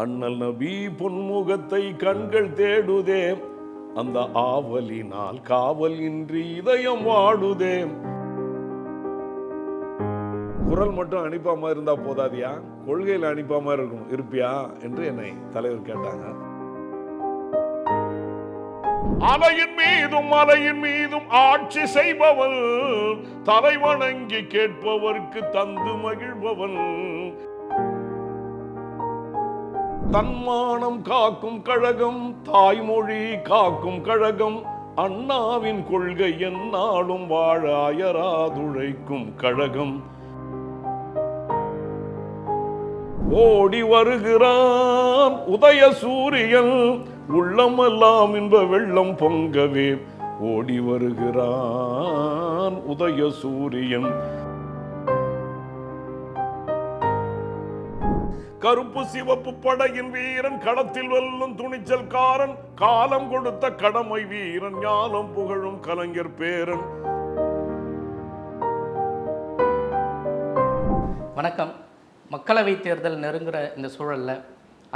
அண்ணல் நபி பொன்முகத்தை கண்கள் தேடுதே, அந்த ஆவலினால் காவல் இன்றி இதயம் வாடுதே. குரல் மட்டும் அனுப்பாம இருந்தா போதாதியா, கொள்கையில் அனுப்பாம இருக்கணும், இருப்பியா என்று என்னை தலைவர் கேட்டாங்க. அலையின் மீதும் மலையின் மீதும் ஆட்சி செய்பவன், தலை வணங்கி கேட்பவர்க்கு தந்து மகிழ்பவன், தன்மானம் காக்கும் கழகம், தாய்மொழி காக்கும் கழகம், அண்ணாவின் கொள்கை எந்நாளும் வாழ அயராதுழைக்கும் கழகம். ஓடி வருகிறான் உதய சூரியன், உள்ளமெல்லாம் இன்ப வெள்ளம் பொங்கவே. ஓடி வருகிறான் உதய சூரியன். கருப்பு சிவப்பு படையின் வீரன், களத்தில் வெல்லும் துணிச்சல்காரன், காலம் கொடுத்த கடமை வீரன், ஞானம் புகழும் கலைஞர் பேரன். வணக்கம். மக்களவை தேர்தல் நெருங்குற இந்த சூழலில்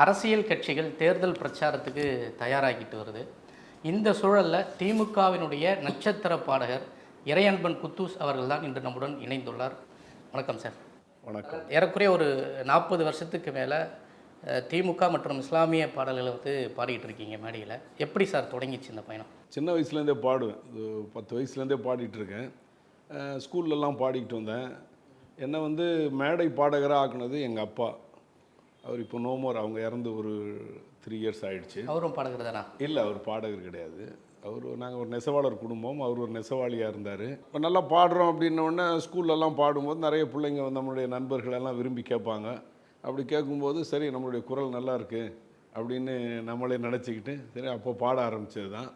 அரசியல் கட்சிகள் தேர்தல் பிரச்சாரத்துக்கு தயாராகிட்டு வருது. இந்த சூழலில் திமுகவினுடைய நட்சத்திர பாடகர் இறையன்பன் குத்தூஸ் அவர்கள் தான் இன்று நம்முடன் இணைந்துள்ளார். வணக்கம் சார். வணக்கம். ஏறக்குறைய ஒரு 40 வருஷத்துக்கு மேலே திமுக மற்றும் இஸ்லாமிய பாடல்களை பாடிட்டு இருக்கீங்க மேடையில். எப்படி சார் தொடங்கிச்சு இந்த பயணம்? சின்ன வயசுலேருந்தே பாடுவேன். 10 வயசுலேருந்தே பாடிட்டு இருக்கேன். ஸ்கூல்லலாம் பாடிக்கிட்டு வந்தேன். என்னை மேடை பாடகராக ஆக்குனது எங்கள் அப்பா. அவர் இப்போ நோமோர், அவங்க இறந்து ஒரு 3 இயர்ஸ் ஆகிடுச்சு. அவரும் பாடகர் தானா? இல்லை, அவர் பாடகர் கிடையாது. நாங்கள் ஒரு நெசவாளர் குடும்பம். அவர் ஒரு நெசவாளியாக இருந்தார். இப்போ நல்லா பாடுறோம் அப்படின்னோடனே ஸ்கூல்லலாம் பாடும்போது நிறைய பிள்ளைங்க நம்மளுடைய நண்பர்களெல்லாம் விரும்பி கேட்பாங்க. அப்படி கேட்கும்போது சரி, நம்மளுடைய குரல் நல்லா இருக்குது அப்படின்னு நம்மளே நினச்சிக்கிட்டு சரி அப்போ பாட ஆரம்பித்தது தான்.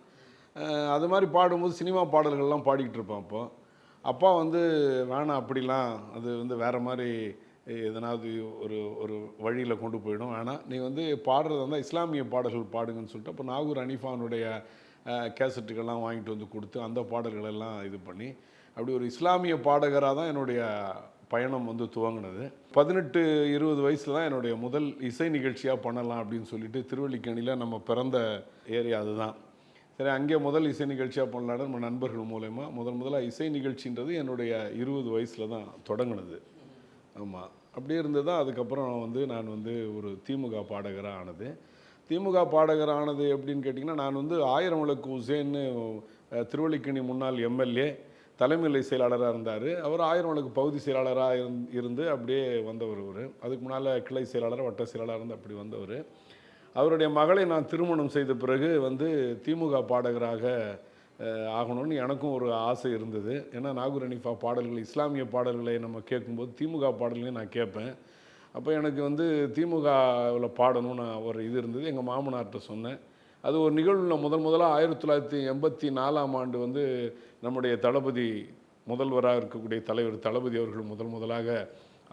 அது மாதிரி பாடும்போது சினிமா பாடல்கள்லாம் பாடிக்கிட்டு இருப்பேன். அப்பா வேணாம், அப்படிலாம் அது வேறு மாதிரி எதனாவது ஒரு வழியில் கொண்டு போயிடும், வேணாம், நீ பாடுறது இருந்தால் இஸ்லாமிய பாடல்கள் பாடுங்கன்னு சொல்லிட்டு அப்போ நாகூர் அனிஃபானுடைய கேசட்டுகள்லாம் வாங்கிட்டு கொடுத்து அந்த பாடல்களெல்லாம் இது பண்ணி அப்படி ஒரு இஸ்லாமிய பாடகராக தான் என்னுடைய பயணம் துவங்கினது. 18-20 வயசில் தான் என்னுடைய முதல் இசை நிகழ்ச்சியாக பண்ணலாம் அப்படின்னு சொல்லிட்டு திருவல்லிக்கேணியில் நம்ம பிறந்த ஏரியா அதுதான். சரி, அங்கே முதல் இசை நிகழ்ச்சியாக பண்ணலான்னு நம்ம நண்பர்கள் மூலயமா முதலாக இசை நிகழ்ச்சின்றது என்னுடைய 20 வயசில் தான் தொடங்கினது. ஆமாம், அப்படியே இருந்தது தான். அதுக்கப்புறம் நான் ஒரு திமுக பாடகராக ஆனது. திமுக பாடகர் ஆனது எப்படின்னு கேட்டிங்கன்னா, நான் 1000 விளக்கு உசேன்னு திருவல்லிக்கேணி முன்னாள் எம்எல்ஏ தலைமை செயலாளராக இருந்தார். அவர் 1000 விளக்கு பகுதி செயலாளராக இருந்து அப்படியே வந்தவர். அதுக்கு முன்னால் கிளை செயலாளர், வட்ட செயலாளர் இருந்து அப்படி வந்தவர். அவருடைய மகளை நான் திருமணம் செய்த பிறகு திமுக பாடகராக ஆகணும்னு எனக்கும் ஒரு ஆசை இருந்தது. ஏன்னா நாகூர் அனிஃபா பாடல்கள், இஸ்லாமிய பாடல்களை நம்ம கேட்கும்போது திமுக பாடல்களையும் நான் கேட்பேன். அப்போ எனக்கு திமுகவில் பாடணும்னு ஒரு இது இருந்தது. எங்கள் மாமனார்கிட்ட சொன்னேன். அது ஒரு நிகழ்வில் முதலாக 1984ஆம் ஆண்டு நம்முடைய தளபதி, முதல்வராக இருக்கக்கூடிய தலைவர் தளபதி அவர்கள் முதலாக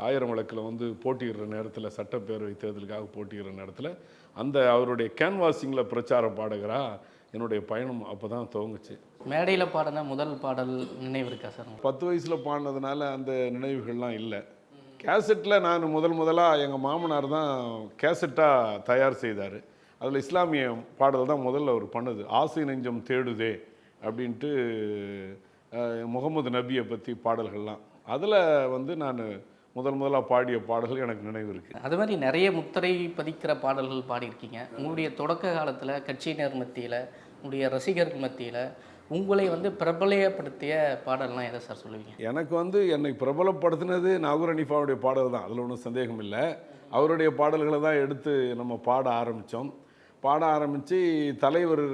1000 விளக்கில் போட்டியிடுற நேரத்தில், சட்டப்பேரவை தேர்தலுக்காக போட்டியிடுற நேரத்தில் அவருடைய கேன்வாசிங்கில் பிரச்சார பாடகராக என்னுடைய பயணம் அப்போ தான் துவங்குச்சு. மேடையில் பாடின முதல் பாடல் நினைவு இருக்கா சார்? 10 வயசில் பாடினதுனால அந்த நினைவுகள்லாம் இல்லை. கேசட்டில் நான் முதலாக எங்கள் மாமனார் தான் கேசட்டாக தயார் செய்தார். அதில் இஸ்லாமிய பாடல் தான் முதல்ல அவர் பண்ணது. ஆசை நெஞ்சம் தேடுதே அப்படின்ட்டு முகமது நபியை பற்றி பாடல்கள்லாம் அதில் நான் முதலாக பாடிய பாடல்கள் எனக்கு நினைவு இருக்குது. அது மாதிரி நிறைய முத்திரை பதிக்கிற பாடல்கள் பாடியிருக்கீங்க. உங்களுடைய தொடக்க காலத்தில் கட்சியினர் மத்தியில், உங்களுடைய ரசிகர்கள் மத்தியில் உங்களை பிரபலப்படுத்திய பாடல்லாம் எதை சார் சொல்லுவீங்க? எனக்கு என்னை பிரபலப்படுத்தினது நாகூர் அனிஃபாவுடைய பாடல் தான், அதில் ஒன்றும் சந்தேகம் இல்லை. அவருடைய பாடல்களை தான் எடுத்து நம்ம பாட ஆரம்பித்து தலைவர்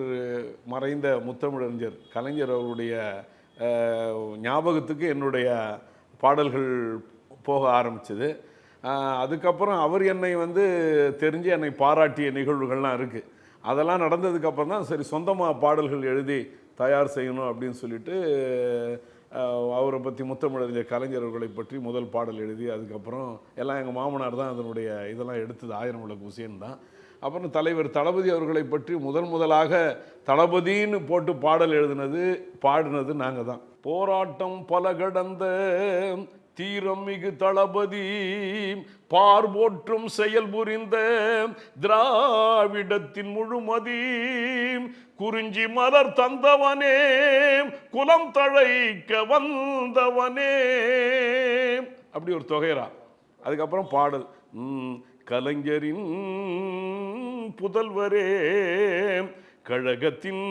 மறைந்த முத்தமிழறிஞர் கலைஞர் அவருடைய ஞாபகத்துக்கு என்னுடைய பாடல்கள் போக ஆரம்பிச்சது. அதுக்கப்புறம் அவர் என்னை தெரிஞ்சு என்னை பாராட்டிய நிகழ்வுகள்லாம் இருக்குது. அதெல்லாம் நடந்ததுக்கப்புறம் தான் சரி சொந்தமாக பாடல்கள் எழுதி தயார் செய்யணும் அப்படின்னு சொல்லிட்டு அவரை பற்றி முத்தமிழறிஞர் கலைஞர் அவர்களை பற்றி முதல் பாடல் எழுதி அதுக்கப்புறம் எல்லாம் எங்கள் மாமனார் தான் அதனுடைய இதெல்லாம் எடுத்தது. 1000 விளக்கு உசேன் தான். அப்புறம் தலைவர் தளபதி அவர்களை பற்றி முதலாக தளபதின்னு போட்டு பாடல் பாடினது நாங்கள் தான். போராட்டம் பல கடந்த தீரம் மிகு தளபதி பார்போற்றும் செயல் புரிந்த திராவிடத்தின் முழுமதி குறிஞ்சி மலர் தந்தவனே குலம் தழைக்க வந்தவனே. அப்படி ஒரு தொகைரா. அதுக்கப்புறம் பாடல் கலைஞரின் புதல்வரே கழகத்தின்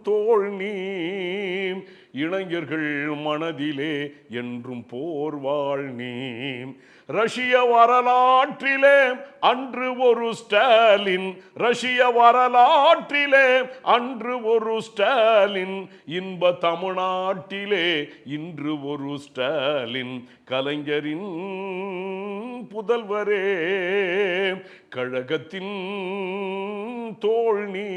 தோள் நீ இளைஞர்கள் மனதிலே என்றும் போர்வாள் நீ. ரஷ்ய வரலாற்றிலே அன்று ஒரு ஸ்டாலின், ரஷ்ய வரலாற்றிலே அன்று ஒரு ஸ்டாலின், இன்ப தமிழ்நாட்டிலே இன்று ஒரு ஸ்டாலின். கலைஞரின் புதல்வரே கழகத்தின் தோள் நீ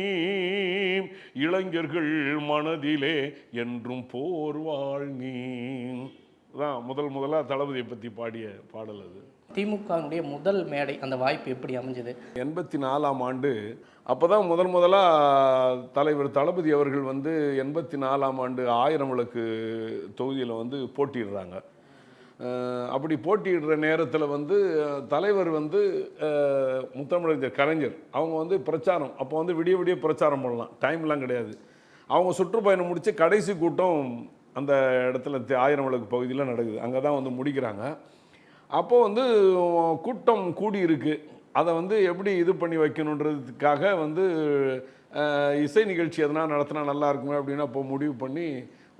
இளைஞர்கள் மனதிலே என்றும் போர்வாள் நீ. தான் முதலாக தளபதியை பற்றி பாடிய பாடல் அது. திமுகவினுடைய முதல் மேடை அந்த வாய்ப்பு எப்படி அமைஞ்சது? 84ஆம் ஆண்டு. அப்போ தான் முதலாக தலைவர் தளபதி அவர்கள் வந்து 84ஆம் ஆண்டு 1000 விளக்கு தொகுதியில் வந்து போட்டிடுறாங்க. அப்படி போட்டியிடுற நேரத்தில் வந்து தலைவர் வந்து முத்தமிழறிஞர் கலைஞர் அவங்க வந்து பிரச்சாரம் அப்போ வந்து விடிய விடிய பிரச்சாரம் பண்ணலாம், டைம்லாம் கிடையாது. அவங்க சுற்றுப்பயணம் முடித்து கடைசி கூட்டம் அந்த இடத்துல 1000 விளக்கு பகுதியில் நடக்குது. அங்கே தான் வந்து முடிக்கிறாங்க. அப்போது வந்து கூட்டம் கூடி இருக்குது. அதை வந்து எப்படி இது பண்ணி வைக்கணுன்றதுக்காக வந்து இசை நிகழ்ச்சி எதனா நடத்தினா நல்லா இருக்குமே அப்படின்னு அப்போ முடிவு பண்ணி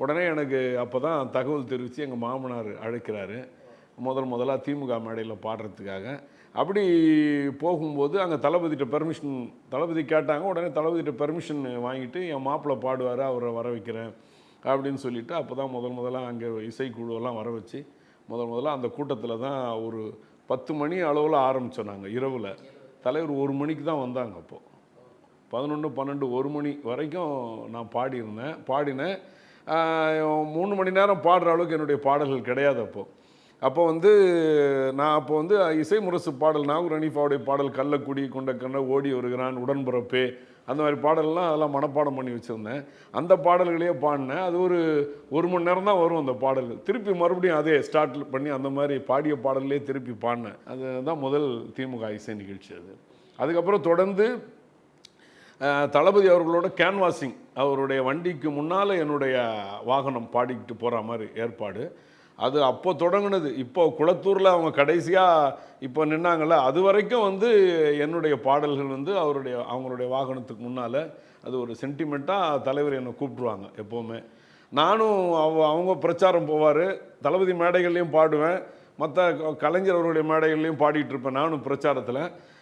உடனே எனக்கு அப்போ தான் தகவல் தெரிவித்து எங்கள் மாமனார் அழைக்கிறாரு முதலாக திமுக மேடையில் பாடுறதுக்காக. அப்படி போகும்போது அங்கே தளபதிகிட்ட பெர்மிஷன் தளபதி கேட்டாங்க. உடனே தளபதிகிட்ட பெர்மிஷன் வாங்கிட்டு என் மாப்பிள்ளை பாடுவார், அவரை வர வைக்கிறேன் அப்படின்னு சொல்லிவிட்டு அப்போ தான் முதலாக அங்கே இசைக்குழுவெல்லாம் வர வச்சு முதலாக அந்த கூட்டத்தில் தான் ஒரு 10 மணி அளவில் ஆரம்பித்தோம். நாங்கள் இரவில் தலைவர் 1 மணிக்கு தான் வந்தாங்க. அப்போது 11, 12, 1 மணி வரைக்கும் நான் பாடினேன். 3 மணி நேரம் பாடுற அளவுக்கு என்னுடைய பாடல்கள் கிடையாது. அப்போ வந்து நான் இசை முரசு பாடல் நாகூர் ஹனீஃபாவுடைய பாடல் கள்ளக்குடி கொண்ட கண்ண ஓடி வருகிறான் உடன்பிறப்பே அந்த மாதிரி பாடல்லாம் அதெல்லாம் மனப்பாடம் பண்ணி வச்சுருந்தேன். அந்த பாடல்களையே பாடினேன். அது ஒரு மணி நேரம் தான் வரும் அந்த பாடல்கள். திருப்பி மறுபடியும் அதே ஸ்டார்ட் பண்ணி அந்த மாதிரி பாடிய பாடல்லே திருப்பி பாடினேன். அதுதான் முதல் திமுக இசை நிகழ்ச்சி அது. அதுக்கப்புறம் தொடர்ந்து தளபதி அவர்களோட கேன்வாசிங் அவருடைய வண்டிக்கு முன்னால் என்னுடைய வாகனம் பாடிக்கிட்டு போகிற மாதிரி ஏற்பாடு. அது அப்போ தொடங்கினது. இப்போ குளத்தூரில் அவங்க கடைசியாக இப்போ நின்னாங்கள்ல, அது வரைக்கும் வந்து என்னுடைய பாடல்கள் வந்து அவங்களுடைய வாகனத்துக்கு முன்னால் அது ஒரு சென்டிமெண்ட்டாக தலைவர் என்னை கூப்பிட்ருவாங்க எப்போவுமே. நானும் அவங்க பிரச்சாரம் போவார், தளபதி மேடைகள்லையும் பாடுவேன், மற்ற கலைஞர் அவருடைய மேடைகள்லையும் பாடிட்டு இருப்பேன் நானும் பிரச்சாரத்தில்.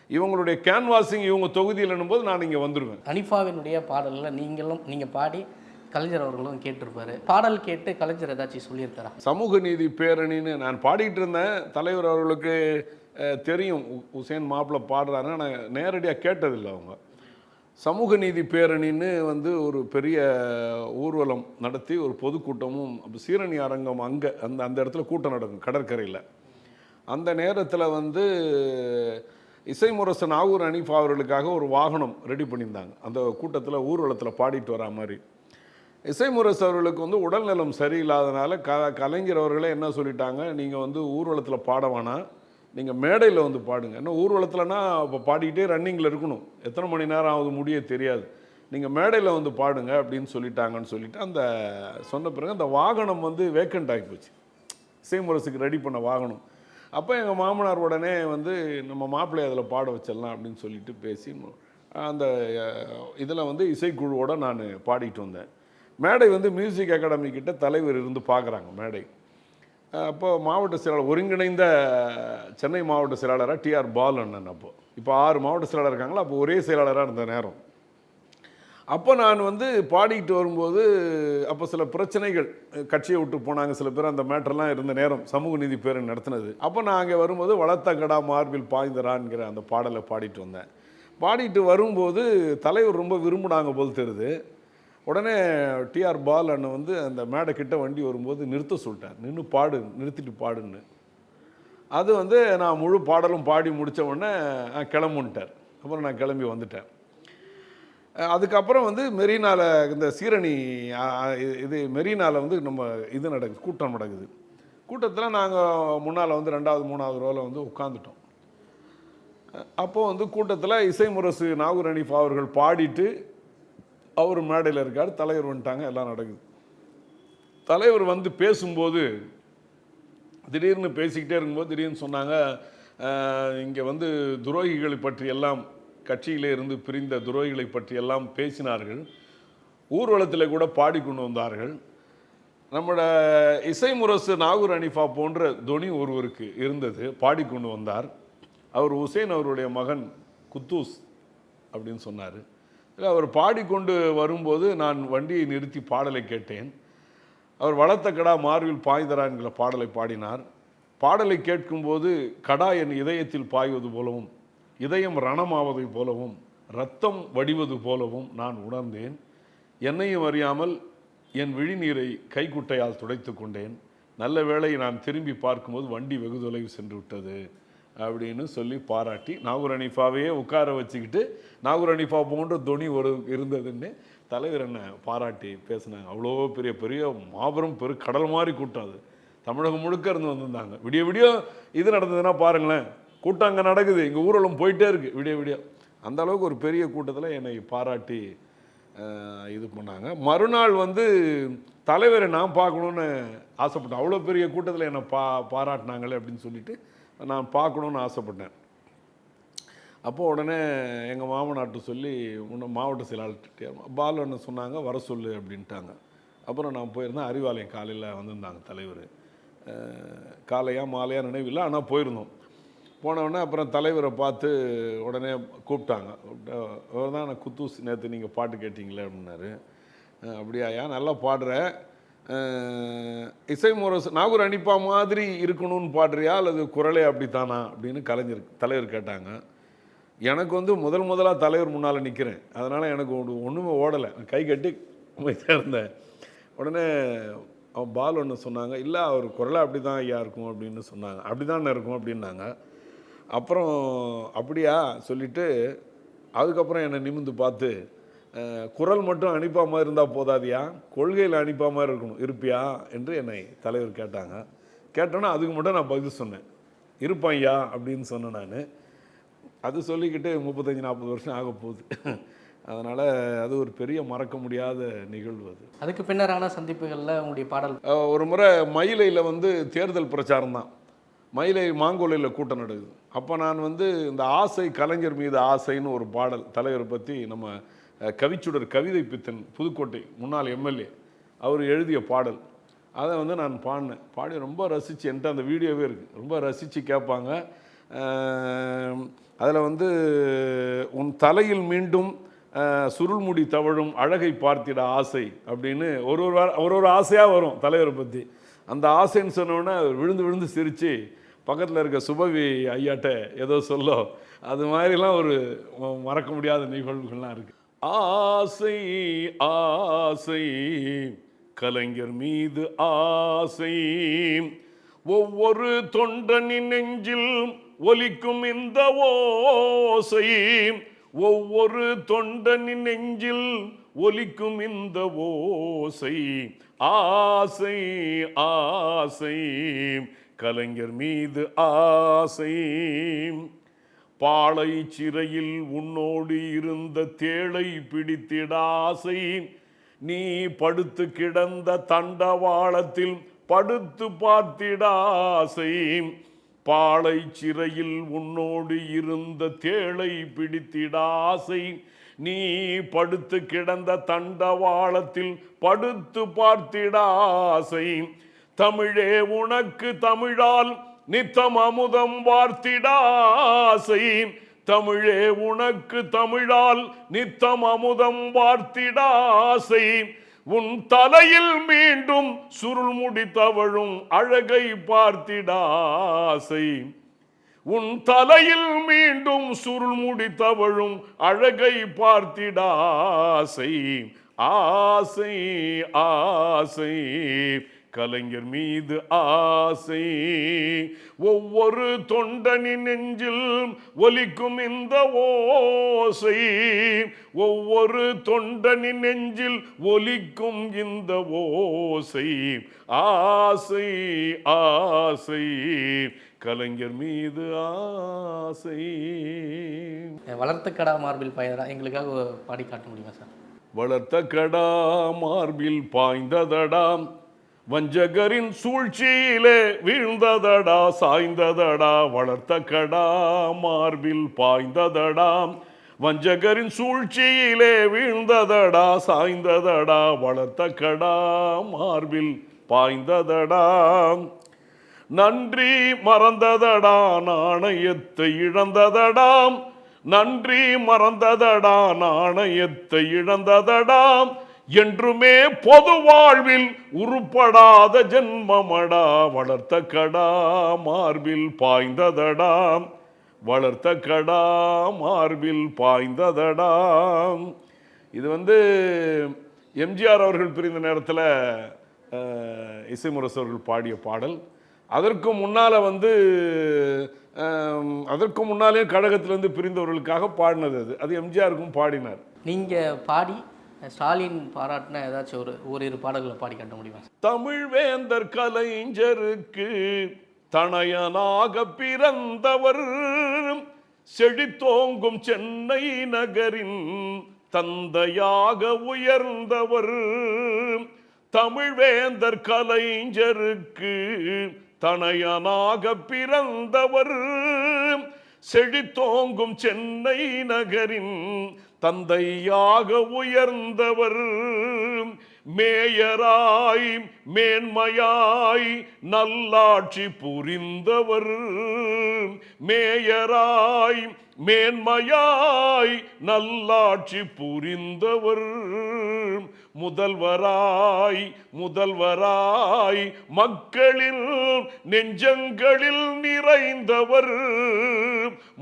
இவங்களுடைய கேன்வாசிங் இவங்க தொகுதியில் போது நான் இங்கே வந்துடுவேன். ஹனீஃபாவினுடைய பாடலில் நீங்கள் பாடி கலைஞர் அவர்களும் கேட்டிருப்பாரு. பாடல் கேட்டு கலைஞர் ஏதாச்சும் சொல்லியிருக்காரா? சமூக நீதி பேரணின்னு நான் பாடிட்டு இருந்தேன். தலைவர் அவர்களுக்கு தெரியும் உசேன் மாப்பிள்ளை பாடுறாரு, நான் நேரடியாக கேட்டதில்லை. அவங்க சமூக நீதி பேரணின்னு வந்து ஒரு பெரிய ஊர்வலம் நடத்தி ஒரு பொதுக்கூட்டமும் சீரணி அரங்கம் அங்கே அந்த இடத்துல கூட்டம் நடக்கும் கடற்கரையில். அந்த நேரத்தில் வந்து இசை முரசு நாகூர் ஹனீஃபா அவர்களுக்காக ஒரு வாகனம் ரெடி பண்ணியிருந்தாங்க. அந்த கூட்டத்தில் ஊர்வலத்தில் பாடிட்டு வரா மாதிரி. இசை முரசு அவர்களுக்கு வந்து உடல்நலம் சரியில்லாதனால கலைஞர் அவர்களே என்ன சொல்லிட்டாங்க, நீங்கள் வந்து ஊர்வலத்தில் பாட வேணாம், நீங்கள் மேடையில் வந்து பாடுங்க. ஏன்னா ஊர்வலத்தில்னா இப்போ பாடிக்கிட்டே ரன்னிங்கில் இருக்கணும், எத்தனை மணி நேரம் ஆகுது முடிய தெரியாது, நீங்கள் மேடையில் வந்து பாடுங்க அப்படின்னு சொல்லிட்டாங்கன்னு சொல்லிட்டு அந்த சொன்ன பிறகு அந்த வாகனம் வந்து வேக்கண்ட் ஆகி போச்சு, இசை முரசுக்கு ரெடி பண்ண வாகனம். அப்போ எங்கள் மாமனார் உடனே வந்து நம்ம மாப்பிள்ளையை அதில் பாட வச்சிடலாம் அப்படின்னு சொல்லிட்டு பேசி அந்த இதில் வந்து இசைக்குழுவோடு நான் பாடிட்டு வந்தேன். மேடை வந்து மியூசிக் அகாடமி கிட்ட தலைவர் இருந்து பார்க்குறாங்க மேடை. அப்போ மாவட்ட செயலாளர் ஒருங்கிணைந்த சென்னை மாவட்ட செயலாளராக டிஆர் பால் அண்ணன். இப்போ 6 மாவட்ட செயலாளர் இருக்காங்களா, அப்போ ஒரே செயலாளராக இருந்த நேரம். அப்போ நான் வந்து பாடிக்கிட்டு வரும்போது அப்போ சில பிரச்சனைகள், கட்சியை விட்டு போனாங்க சில பேர், அந்த மேட்டர்லாம் இருந்த நேரம் சமூக நீதி பேரணி நடத்தினது. அப்போ நான் அங்கே வரும்போது வளர்த்த கடா மார்பில் பாய்ந்தரான்ங்கிற அந்த பாடலை பாடிட்டு வந்தேன். பாடிட்டு வரும்போது தலைவர் ரொம்ப விரும்பினாங்க போல் தெரியுது. உடனே டிஆர் பால் அண்ணன் வந்து அந்த மேடை கிட்ட வண்டி வரும்போது நிறுத்த சொல்லிட்டார், நிறுத்திட்டு பாடுன்னு. அது வந்து நான் முழு பாடலும் பாடி முடித்த உடனே கிளம்புன்ட்டார். அப்புறம் நான் கிளம்பி வந்துட்டேன். அதுக்கப்புறம் வந்து மெரினாவில் இந்த சீரணி மெரினாவில் வந்து நம்ம இது நடக்குது, கூட்டம் நடக்குது. கூட்டத்தில் நாங்கள் முன்னால் வந்து 2வது 3வது ரோவில் வந்து உட்காந்துட்டோம். அப்போது வந்து கூட்டத்தில் இசை முரசு நாகூர் ஹனீஃபா அவர்கள் பாடிட்டு அவர் மேடையில் இருக்கார், தலைவர் வந்துட்டாங்க, எல்லாம் நடக்குது. தலைவர் வந்து பேசும்போது திடீர்னு பேசிக்கிட்டே இருக்கும்போது திடீர்னு சொன்னாங்க, இங்கே வந்து துரோகிகளை பற்றி எல்லாம், கட்சியிலே இருந்து பிரிந்த துரோகிகளை பற்றி எல்லாம் பேசினார்கள், ஊர்வலத்தில் கூட பாடிக்கொண்டு வந்தார்கள். நம்மளோட இசை முரசு நாகூர் ஹனீஃபா போன்ற தொனி ஒருவருக்கு இருந்தது, பாடிக்கொண்டு வந்தார். அவர் ஹுசைன் அவருடைய மகன் குத்தூஸ் அப்படின்னு சொன்னார். அவர் பாடிக்கொண்டு வரும்போது நான் வண்டியை நிறுத்தி பாடலை கேட்டேன். அவர் வளர்த்த கடா மார்பில் பாய்தரா என்கிற பாடலை பாடினார். பாடலை கேட்கும்போது கடா என் இதயத்தில் பாய்வது போலவும், இதயம் ரணமாவதை போலவும், இரத்தம் வடிவது போலவும் நான் உணர்ந்தேன். என்னையும் அறியாமல் என் விழிநீரை கைக்குட்டையால் துடைத்து கொண்டேன். நல்ல வேளை நான் திரும்பி பார்க்கும்போது வண்டி வெகு தொலைவு சென்று விட்டது அப்படின்னு சொல்லி பாராட்டி, நாகூர் ஹனீஃபாவையே உட்கார வச்சுக்கிட்டு நாகூர் ஹனீஃபா போன்ற தொனி ஒரு இருந்ததுன்னு தலைவர் என்னை பாராட்டி பேசினாங்க. அவ்வளோ பெரிய பெரிய மாபெரும் கடல் மாதிரி கூட்டம். அது தமிழகம் முழுக்க இருந்து வந்திருந்தாங்க. விடிய விடிய இது நடந்ததுன்னா பாருங்களேன், கூட்டம் அங்கே நடக்குது, இங்கே ஊர்வலம் போயிட்டே இருக்குது விடிய விடிய. அந்த அளவுக்கு ஒரு பெரிய கூட்டத்தில் என்னை பாராட்டி இது பண்ணாங்க. மறுநாள் வந்து தலைவரை நான் பார்க்கணுன்னு ஆசைப்பட்டேன். அவ்வளோ பெரிய கூட்டத்தில் என்னை பாராட்டினாங்களே அப்படின்னு சொல்லிட்டு நான் பார்க்கணுன்னு ஆசைப்பட்டேன். அப்போது உடனே எங்கள் மாமனார்ட்ட சொல்லி மாவட்ட செயலாளர்கிட்ட பாலன்னு சொன்னாங்க, வர சொல்லு அப்படின்ட்டாங்க. அப்புறம் நான் போயிருந்தேன். அறிவாலயம் காலையில் வந்திருந்தாங்க தலைவர். காலையா மாலையா நினைவில்லை, ஆனால் போயிருந்தோம். போனவுடனே அப்புறம் தலைவரை பார்த்து உடனே கூப்பிட்டாங்க. அவர் தான் நான் குத்தூஸ் நேற்று நீங்கள் பாட்டு கேட்டிங்களே அப்படின்னாரு. அப்படியாயா, நல்லா பாடுற, இசை முரசு நாகூர் ஹனீஃபா மாதிரி இருக்கணும்னு பாடுறியா அல்லது குரலே அப்படித்தானா அப்படின்னு தலைவர் கேட்டாங்க. எனக்கு வந்து முதலாக தலைவர் முன்னால் நிற்கிறேன், அதனால் எனக்கு ஒன்றுமே ஓடலை, கை கட்டி போயிட்டே இருந்தேன். உடனே அவன் பால் ஒன்று சொன்னாங்க, இல்லை அவர் குரலை அப்படி தான் ஐயா இருக்கும் அப்படின்னு சொன்னாங்க. அப்படி தான் இருக்கும் அப்படின்னாங்க. அப்புறம் அப்படியா சொல்லிவிட்டு அதுக்கப்புறம் என்னை நிமிர்ந்து பார்த்து, குரல் மட்டும் ஹனீஃபா மாதிரி இருந்தால் போதாதியா, கொள்கையில் ஹனீஃபா மாதிரி இருப்பியா என்று என்னை தலைவர் கேட்டாங்க. கேட்டோன்னா அதுக்கு மட்டும் நான் பதில் சொன்னேன், இருப்பேன் ஐயா அப்படின்னு சொன்னேன். நான் அது சொல்லிக்கிட்டு 35-40 வருஷம் ஆக போகுது. அதனால் அது ஒரு பெரிய மறக்க முடியாத நிகழ்வு. அதுக்கு பின்னரான சந்திப்புகளில் உங்களுடைய பாடல் ஒரு முறை மயிலையில் வந்து தேர்தல் பிரச்சாரம் தான். மயிலை மாங்கோலையில் கூட்டம் நடக்குது. அப்போ நான் வந்து இந்த ஆசை, கலைஞர் மீது ஆசைன்னு ஒரு பாடல் தலைவரை பற்றி நம்ம கவிச்சுடர் கவிதை பித்தன் புதுக்கோட்டை முன்னாள் எம்எல்ஏ அவர் எழுதிய பாடல், அதை வந்து நான் பாடி ரொம்ப ரசித்து, என்கிட்ட அந்த வீடியோவே இருக்குது, ரொம்ப ரசித்து கேட்பாங்க. அதில் வந்து உன் தலையில் மீண்டும் சுருள்முடி தவழும் அழகை பார்த்திட ஆசை அப்படின்னு ஒரு ஆசையாக வரும் தலைவரை பற்றி. அந்த ஆசைன்னு சொன்னோன்னே விழுந்து விழுந்து சிரித்து பக்கத்தில் இருக்க சுபவி ஐயாட்ட ஏதோ சொல்லோ, அது மாதிரிலாம் ஒரு மறக்க முடியாத நிகழ்வுகள்லாம் இருக்குது. ஆசை ஆசை கலைஞர் மீது ஆசை, ஒவ்வொரு தொண்டனின் நெஞ்சில் ஒலிக்கும் இந்த ஓசை, ஒவ்வொரு தொண்டனின் நெஞ்சில் ஒலிக்கும் இந்த ஓசை, ஆசை ஆசை கலைஞர் மீது ஆசை. பாளை சிறையில் உன்னோடு இருந்த தேளை பிடித்திட ஆசை, நீ படுத்து கிடந்த தண்டவாளத்தில் படுத்து பார்த்திட ஆசை. பாளை சிறையில் உன்னோடு இருந்த தேளை பிடித்திட ஆசை, நீ படுத்து கிடந்த தண்டவாளத்தில் படுத்து பார்த்திட ஆசை. தமிழே உனக்கு தமிழால் நித்தம் அமுதம் வார்த்திட ஆசை, தமிழே உனக்கு தமிழால் நித்தம் அமுதம் வார்த்திட ஆசை. உன் தலையில் மீண்டும் சுருள்முடி தவழும் அழகை பார்த்திட ஆசை, உன் தலையில் மீண்டும் சுருள்முடி தவழும் அழகை பார்த்திட ஆசை, ஆசை ஆசை கலைஞர் மீது ஆசை. ஒவ்வொரு தொண்டனின் நெஞ்சில் ஒலிக்கும் இந்த ஓசை, ஒவ்வொரு தொண்டனின் நெஞ்சில் ஒலிக்கும் இந்த ஓசை. ஆசை ஆசை கலைஞர் மீது ஆசை. வளர்த்த கடா மார்பில் பாய்ந்ததடா எங்களுக்காக பாடி காட்ட முடியுமா சார்? வளர்த்த கடா மார்பில் பாய்ந்ததடாம், வஞ்சகரின் சூழ்ச்சியிலே வீழ்ந்ததடா சாய்ந்ததடா. வளர்த்த கடா மார்பில் பாய்ந்ததடாம், வஞ்சகரின் சூழ்ச்சியிலே வீழ்ந்ததடா சாய்ந்ததடா. வளர்த்த கடா மார்பில் பாய்ந்ததடா. நன்றி மறந்ததடா நாணயத்தை இழந்ததடாம், நன்றி மறந்ததடா நாணயத்தை இழந்ததடாம். என்றுமே பொது வாழ்வில் உருப்படாத ஜென்மமடா. வளர்த்த கடா மார்பில் பாய்ந்ததடாம், வளர்த்த கடா மார்பில் பாய்ந்ததடாம். இது எம்ஜிஆர் அவர்கள் பிரிந்த நேரத்தில் இசைமுரசு அவர்கள் பாடிய பாடல். அதற்கு முன்னால் அதற்கு முன்னாலே கழகத்திலிருந்து பிரிந்தவர்களுக்காக பாடினது. அது எம்ஜிஆருக்கும் பாடினார். நீங்கள் பாடி ஸ்டாலின் பாராட்டின ஏதாச்சும் ஓரிரு பாடல்களை பாடி காட்ட முடியுமா? தமிழ் வேந்தர் கலைஞருக்கு தனையனாக பிறந்தவர், செழித்தோங்கும் சென்னை நகரின் தந்தையாக உயர்ந்தவர். தமிழ் வேந்தர் கலைஞருக்கு தனையனாக பிறந்தவர், செழித்தோங்கும் சென்னை நகரின் தந்தையாக உயர்ந்தவர். மேயராய் மேன்மையாய் நல்லாட்சி புரிந்தவர், மேயராய் மேன்மையாய் நல்லாட்சி புரிந்தவர். முதல்வராய் முதல்வராய் மக்களின் நெஞ்சங்களில் நிறைந்தவர்,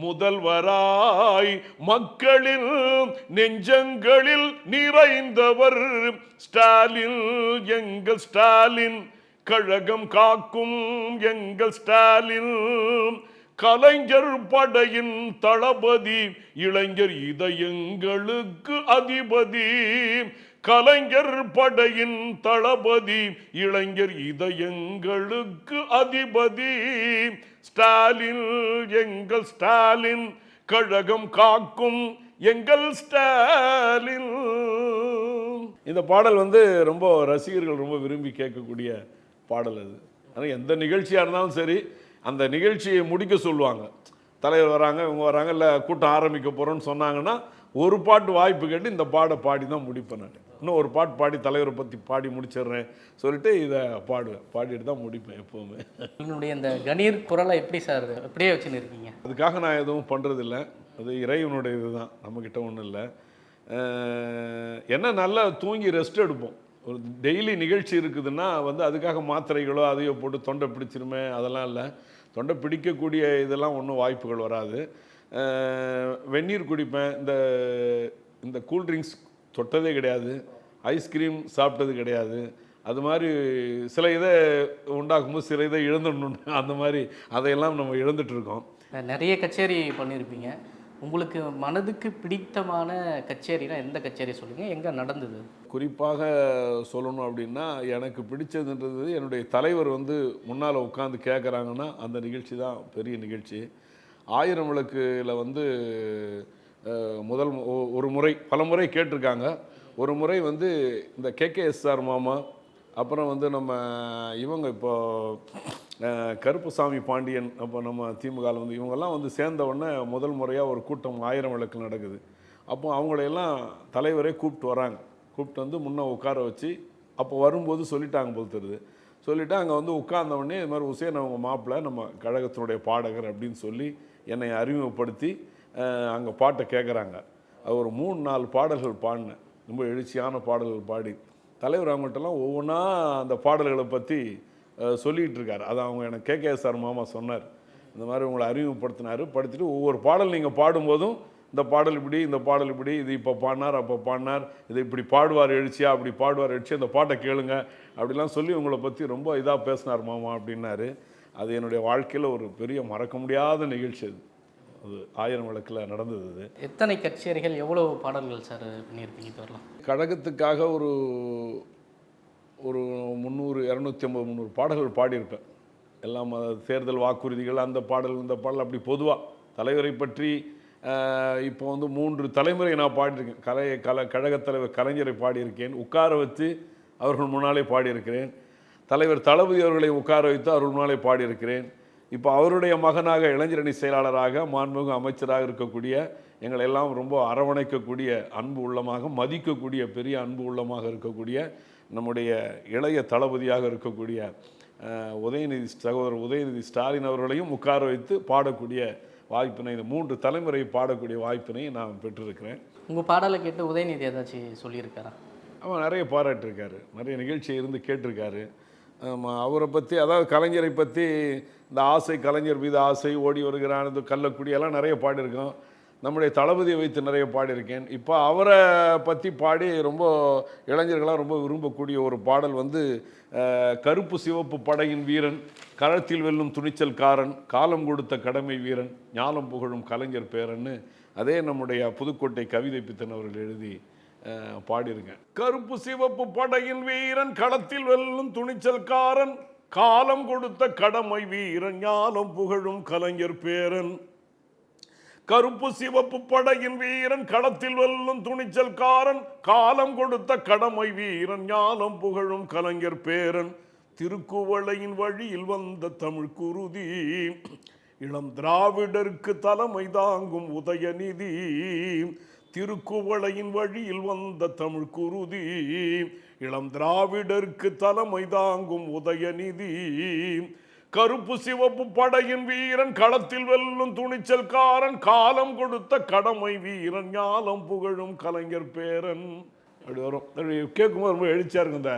முதல்வராய் மக்களின் நெஞ்சங்களில் நிறைந்தவர். ஸ்டாலின் எங்கள் ஸ்டாலின், கழகம் காக்கும் எங்கள் ஸ்டாலின். கலைஞர் படையின் தளபதி, இளைஞர் இதயங்களுக்கு அதிபதி. கலைஞர் படையின் தளபதி, இளைஞர் இதயங்களுக்கு அதிபதி. ஸ்டாலின் எங்கள் ஸ்டாலின், கழகம் காக்கும் எங்கள் ஸ்டாலின். இந்த பாடல் ரொம்ப ரசிகர்கள் ரொம்ப விரும்பி கேட்கக்கூடிய பாடல் அது. ஆனால் எந்த நிகழ்ச்சியாக இருந்தாலும் சரி, அந்த நிகழ்ச்சியை முடிக்க சொல்லுவாங்க. தலைவர் வராங்க, இவங்க வராங்க, இல்லை கூட்டம் ஆரம்பிக்க போகிறோன்னு சொன்னாங்கன்னா ஒரு பாட்டு வாய்ப்பு கேட்டு இந்த பாடி தான் முடிப்பேன். நான் இன்னும் ஒரு பாட்டு பாடி தலைவரை பற்றி பாடி முடிச்சிடுறேன் சொல்லிட்டு இதை பாடிட்டு தான் முடிப்பேன் எப்போவுமே. என்னுடைய இந்த கணீர் குரலை எப்படி சார் எப்படியே வச்சுன்னு இருக்கீங்க? அதுக்காக நான் எதுவும் பண்ணுறதில்ல, அது இறைவனுடைய இது தான், நம்மக்கிட்ட ஒன்றும் இல்லை. என்ன நல்லா தூங்கி ரெஸ்ட் எடுப்போம். ஒரு டெய்லி நிகழ்ச்சி இருக்குதுன்னா அதுக்காக மாத்திரைகளோ அதையோ போட்டு தொண்டை பிடிச்சிருமே அதெல்லாம் இல்லை. தொண்டை பிடிக்கக்கூடிய இதெல்லாம் ஒன்றும் வாய்ப்புகள் வராது. வெந்நீர் குடிப்பேன். இந்த கூல்ட்ரிங்க்ஸ் தொட்டதே கிடையாது, ஐஸ்கிரீம் சாப்பிட்டது கிடையாது. அது மாதிரி சில இதை உண்டாக்கும்போது சில இதை இழந்துடணும், அந்த மாதிரி அதையெல்லாம் நம்ம இழந்துட்டுருக்கோம். நிறைய கச்சேரி பண்ணியிருப்பீங்க. உங்களுக்கு மனதுக்கு பிடித்தமான கச்சேரினா எந்த கச்சேரி சொல்லுங்கள், எங்கே நடந்தது? குறிப்பாக சொல்லணும் அப்படின்னா எனக்கு பிடிச்சதுன்றது என்னுடைய தலைவர் முன்னால் உட்காந்து கேட்குறாங்கன்னா அந்த நிகழ்ச்சி தான் பெரிய நிகழ்ச்சி. 1000 விளக்கில் ஒரு முறை பல முறை கேட்டிருக்காங்க. ஒரு முறை இந்த KKSR மாமா, அப்புறம் நம்ம இவங்க இப்போ கருப்புசாமி பாண்டியன், அப்போ நம்ம திமுகவில் இவங்கெல்லாம் சேர்ந்த உடனே முதல் முறையாக ஒரு கூட்டம் 1000 விளக்கு நடக்குது. அப்போ அவங்களையெல்லாம் தலைவரே கூப்பிட்டு வராங்க. கூப்பிட்டு முன்னே உட்கார வச்சு அப்போ வரும்போது சொல்லிட்டாங்க போல் தெரியுது. சொல்லிவிட்டு அங்கே உட்கார்ந்தவொடனே இது மாதிரி உசேன் அவங்க மாப்பிள்ளை நம்ம கழகத்தினுடைய பாடகர் அப்படின்னு சொல்லி என்னை அறிமுகப்படுத்தி அங்கே பாட்டை கேட்குறாங்க. அது ஒரு 3-4 பாடல்கள் பாடினேன், ரொம்ப எழுச்சியான பாடல்கள் பாடி. தலைவர் அவங்கள்ட்டலாம் ஒவ்வொன்றா அந்த பாடல்களை பற்றி சொல்லிகிட்டு இருக்கார். அதை அவங்க எனக்கு KKSR மாமா சொன்னார். இந்த மாதிரி உங்களை அறிமுகப்படுத்தினார். படுத்திட்டு ஒவ்வொரு பாடல் நீங்கள் பாடும்போதும் இந்த பாடல் இப்படி, இந்த பாடல் இப்படி, இது இப்போ பாடினார், அப்போ பாடினார், இது இப்படி பாடுவார் எழுச்சியா, அப்படி பாடுவார் எழுச்சியா, இந்த பாட்டை கேளுங்க அப்படிலாம் சொல்லி உங்களை பற்றி ரொம்ப இதாக பேசினார் மாமா அப்படின்னாரு. அது என்னுடைய வாழ்க்கையில் ஒரு பெரிய மறக்க முடியாத நிகழ்ச்சி. அது 1000 விளக்கில் நடந்தது. அது எத்தனை கச்சேரிகள், எவ்வளோ பாடல்கள் சார் பண்ணியிருப்பீங்க வரலாம்? கழகத்துக்காக ஒரு ஒரு 300, 250, 300 பாடல்கள் பாடியிருப்பேன். எல்லாம் தேர்தல் வாக்குறுதிகள், அந்த பாடல் இந்த பாடல், அப்படி பொதுவாக தலைவரை பற்றி இப்போ வந்து 3 தலைமுறை நான் பாடியிருக்கேன். கழகத் தலைவர் கலைஞரை பாடியிருக்கேன், உட்கார வச்சு அவர்கள் முன்னாலே பாடியிருக்கிறேன். தலைவர் தளபதி அவர்களை உட்கார வைத்து அவர்கள் முன்னாலே பாடியிருக்கிறேன். இப்போ அவருடைய மகனாக இளைஞரணி செயலாளராக மாண்புமிகு அமைச்சராக இருக்கக்கூடிய எங்களை எல்லாம் ரொம்ப அரவணைக்கக்கூடிய, அன்பு உள்ளமாக மதிக்கக்கூடிய, பெரிய அன்பு உள்ளமாக இருக்கக்கூடிய நம்முடைய இளைய தளபதியாக இருக்கக்கூடிய சகோதரர் உதயநிதி ஸ்டாலின் அவர்களையும் உட்கார வைத்து பாடக்கூடிய வாய்ப்பினை, இந்த 3 தலைமுறை பாடக்கூடிய வாய்ப்பினை நான் பெற்றிருக்கிறேன். உங்கள் பாடலை கேட்டு உதயநிதி ஏதாச்சும் சொல்லியிருக்காரா? அவன் நிறைய பாராட்டியிருக்காரு, நிறைய நிகழ்ச்சியை இருந்து கேட்டிருக்காரு. அவரை பற்றி, அதாவது கலைஞரை பற்றி, இந்த ஆசை, கலைஞர் மீது ஆசை, ஓடி வருகிறான், இந்த கள்ளக்குடியெல்லாம் நிறைய பாடியிருக்கோம். நம்முடைய தளபதியை வைத்து நிறைய பாடியிருக்கேன். இப்போ அவரை பற்றி பாடி ரொம்ப இளைஞர்களாக ரொம்ப விரும்பக்கூடிய ஒரு பாடல் வந்து கருப்பு சிவப்பு படையின் வீரன், களத்தில் வெல்லும் துணிச்சல்காரன், காலம் கொடுத்த கடமை வீரன், ஞானம் புகழும் கலைஞர் பேரன்னு, அதே நம்முடைய புதுக்கோட்டை கவிதை பித்தன் அவர்கள் எழுதி பாடியிருக்கேன். கருப்பு சிவப்பு படையின் வீரன், களத்தில் வெல்லும் துணிச்சல்காரன், காலம் கொடுத்த கடமை வீரன், ஞானம் புகழும் கலைஞர் பேரன். கருப்பு சிவப்பு படையின் வீரன், களத்தில் வெல்லும் துணிச்சல்காரன், காலம் கொடுத்த கடமை வீரன், ஞானம் புகழும் கலைஞர் பேரன். திருக்குவளையின் வழியில் வந்த தமிழ் குருதி, இளம் திராவிடருக்கு தலைமை தாங்கும் உதயநிதி. திருக்குவளையின் வழியில் வந்த தமிழ் குருதி, இளம் திராவிடருக்கு தலைமை தாங்கும் உதயநிதி. கருப்பு சிவப்பு படையின் வீரன், களத்தில் வெல்லும் துணிச்சல்காரன், காலம் கொடுத்த கடமை வீரன், ஞானம் புகழும் கலைஞர் பேரன். அப்படி வரும். கேட்கும்போது ரொம்ப எழுச்சியாக இருக்கும். இந்த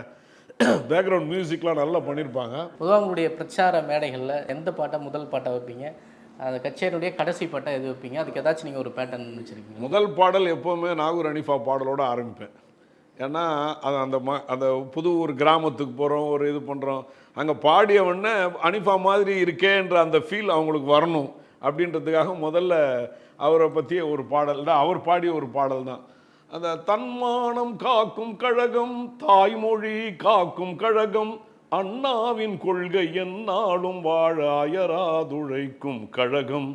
பேக்ரவுண்ட் மியூசிக்லாம் நல்லா பண்ணியிருப்பாங்க. பொதுவாக உங்களுடைய பிரச்சார மேடைகளில் எந்த பாட்டை முதல் பாட்டை வைப்பீங்க, அந்த கச்சேரியுடைய கடைசி பாட்டை எது வைப்பீங்க? அதுக்கு ஏதாச்சும் நீங்கள் ஒரு பேட்டர்ன் வச்சுருக்கீங்க? முதல் பாடல் எப்போவுமே நாகூர் அனிஃபா பாடலோடு ஆரம்பிப்பேன். ஏன்னா அது அந்த புது ஒரு கிராமத்துக்கு போகிறோம், ஒரு இது பண்ணுறோம், அங்கே பாடியவொடனே அனிஃபா மாதிரி இருக்கேன்ற அந்த ஃபீல் அவங்களுக்கு வரணும் அப்படின்றதுக்காக முதல்ல அவரை பற்றிய ஒரு பாடல் தான், அவர் பாடிய ஒரு பாடல் தான். அந்த தன்மானம் காக்கும் கழகம், தாய்மொழி காக்கும் கழகம், அண்ணாவின் கொள்கை என்னாலும் வாழ அயராதுழைக்கும் கழகம்,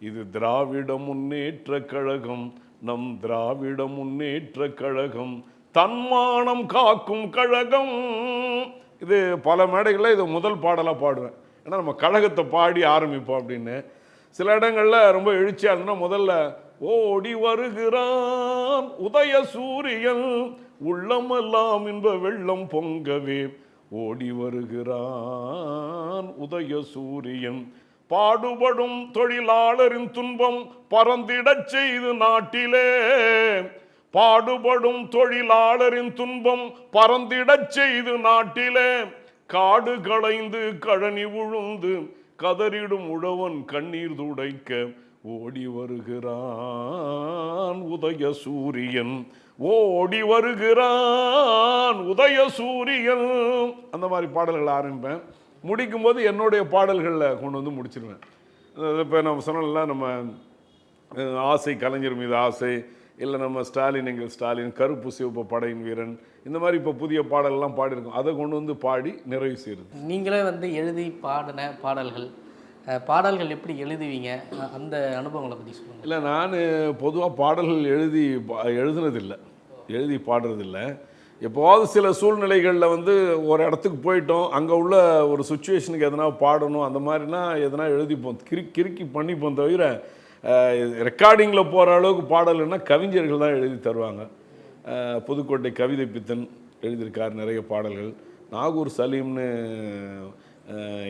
இது திராவிட முன்னேற்ற கழகம், நம் திராவிட முன்னேற்ற கழகம், தன்மானம் காக்கும் கழகம். இது பல மேடைகளில் இது முதல் பாடலாக பாடுவேன். ஏன்னா நம்ம கழகத்தை பாடி ஆரம்பிப்போம் அப்படின்னு. சில இடங்களில் ரொம்ப எழுச்சியாக இருந்ததுன்னா முதல்ல ஓடி வருகிறான் உதய சூரியன், உள்ளமெல்லாம் இன்ப வெள்ளம் பொங்கவே, ஓடி வருகிறான் உதய சூரியன், பாடுபடும் தொழிலாளரின் துன்பம் பறந்திடச் செய்து நாட்டிலே, பாடுபடும் தொழிலாளரின் துன்பம் பறந்திடச் செய்து நாட்டிலே, காடு களைந்து கழனி உழுந்து கதறிடும் உழவன் கண்ணீர் துடைக்க, ஓடி வருகிறான் உதய சூரியன், ஓடி வருகிறான் உதய சூரியன். அந்த மாதிரி பாடல்கள் ஆரம்பிப்பேன். முடிக்கும் போது என்னுடைய பாடல்களில் கொண்டு வந்து முடிச்சிருவேன். இப்போ நம்ம சொன்னோம்ல, நம்ம ஆசை, கலைஞர் மீது ஆசை, இல்லை நம்ம ஸ்டாலின் எங்கள் ஸ்டாலின், கருப்பு சிவப்பு படையின் வீரன், இந்த மாதிரி இப்போ புதிய பாடல்லாம் பாடியிருக்கோம். அதை கொண்டு வந்து பாடி நிறைவு செய்கிறது. நீங்களே வந்து எழுதி பாடின பாடல்கள் எப்படி எழுதுவீங்க, அந்த அனுபவங்களை பற்றி சொல்லுங்கள். இல்லை, நான் பொதுவாக பாடல்கள் எழுதுனதில்லை, எழுதி பாடுறதில்லை. எப்போவாவது சில சூழ்நிலைகளில் வந்து ஒரு இடத்துக்கு போயிட்டோம், அங்கே உள்ள ஒரு சுச்சுவேஷனுக்கு எதனா பாடணும், அந்த மாதிரினா எதனா எழுதிப்போம், கிறுக்கி பண்ணிப்போம். தவிர ரெக்கார்டிங்கில் போகிற அளவுக்கு பாடல்னா கவிஞர்கள் தான் எழுதி தருவாங்க. புதுக்கோட்டை கவிதை பித்தன் எழுதியிருக்கார் நிறைய பாடல்கள். நாகூர் சலீம்னு